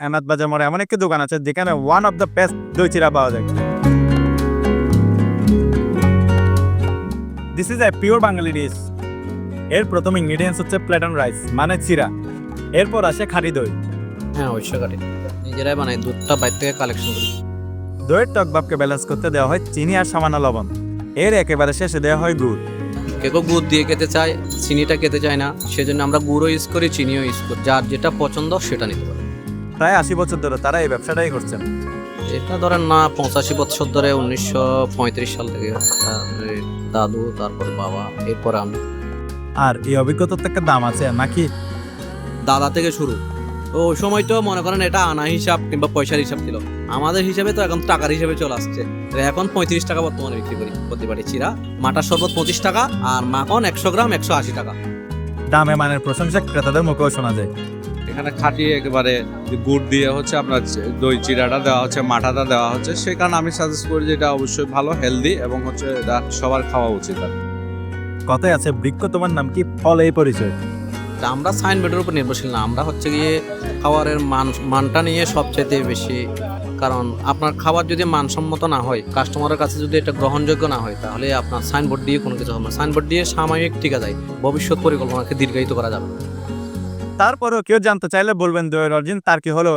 এনাদ বাজার মোড়ে এমন একটি দোকান আছে যেখানে ওয়ান অফ দ্য বেস্ট দই চিড়া পাওয়া যায়। This is a pure Bangali dish. এর প্রথম ইনগ্রিডিয়েন্টস হচ্ছে প্লেটন রাইস মানে চিড়া, এরপর আসে খাঁটি দই। হ্যাঁ অবশ্যই কাটে, নিজেরাই বানাই, দুধটা বাইরে থেকে কালেকশন করি। দইয়ের টক ভাবকে ব্যালেন্স করতে দেওয়া হয় চিনি আর সামান্য লবণ। এর একেবারে শেষে দেওয়া হয় গুড়। কেউ গুড় দিয়ে খেতে চায়, চিনিটা খেতে চায় না, সেজন্য আমরা গুড়ও ইউজ করি, চিনিও ইউজ করি, যার যেটা পছন্দ সেটা নিতে পারে। প্রায় 80 বছর ধরে তারা এই ব্যবসাটাই করছেন। এটা ধরেন না 85 বছর ধরে, 1935 সাল থেকে দাদু, তারপর বাবা, এরপর আমি। আর এই অভিজ্ঞতার তো একটা দাম আছে নাকি? দাদা থেকে শুরু, তো ওই সময় তো মনে করেন এটা আনা হিসাব কিংবা পয়সার হিসাব ছিল, আমাদের হিসাবে তো এখন টাকার হিসাবে চলে আসছে। তো এখন 35 টাকা বর্তমানে বিক্রি করি প্রতিবারই চিরা। মাটার শরবত 25 টাকা, আর মাখন 100 গ্রাম 180 টাকা। দামে মানের প্রশংসা ক্রেতাদের মুখেও শোনা যায়। এখানে খাঁটি একেবারে গুড় দিয়ে হচ্ছে আপনার দই চিড়াটা দেওয়া হচ্ছে, মাঠাটা দেওয়া হচ্ছে, সেই কারণে আমি সাজেস্ট করি যে এটা অবশ্যই ভালো, হেলদি এবং হচ্ছে এটা সবার খাওয়া উচিত। কথায় আছে বৃক্ষ তোমার নাম কি, ফল এই পরিচয়। তা আমরা সাইনবোর্ডের উপর নির্ভরশীল না, আমরা হচ্ছে গিয়ে খাবারের মানটা নিয়ে সবচেয়ে বেশি। কারণ আপনার খাবার যদি মানসম্মত না হয়, কাস্টমারের কাছে যদি এটা গ্রহণযোগ্য না হয়, তাহলে আপনার সাইনবোর্ড দিয়ে কোনো কিছু হবে না। সাইনবোর্ড দিয়ে সাময়িক টিকা যায়, ভবিষ্যৎ পরিকল্পনাকে দীর্ঘায়িত করা যাবে না। তারপরেও কেউ জানতে চাইলে বলবেন দইয়ের অরিজিন তার কি হলো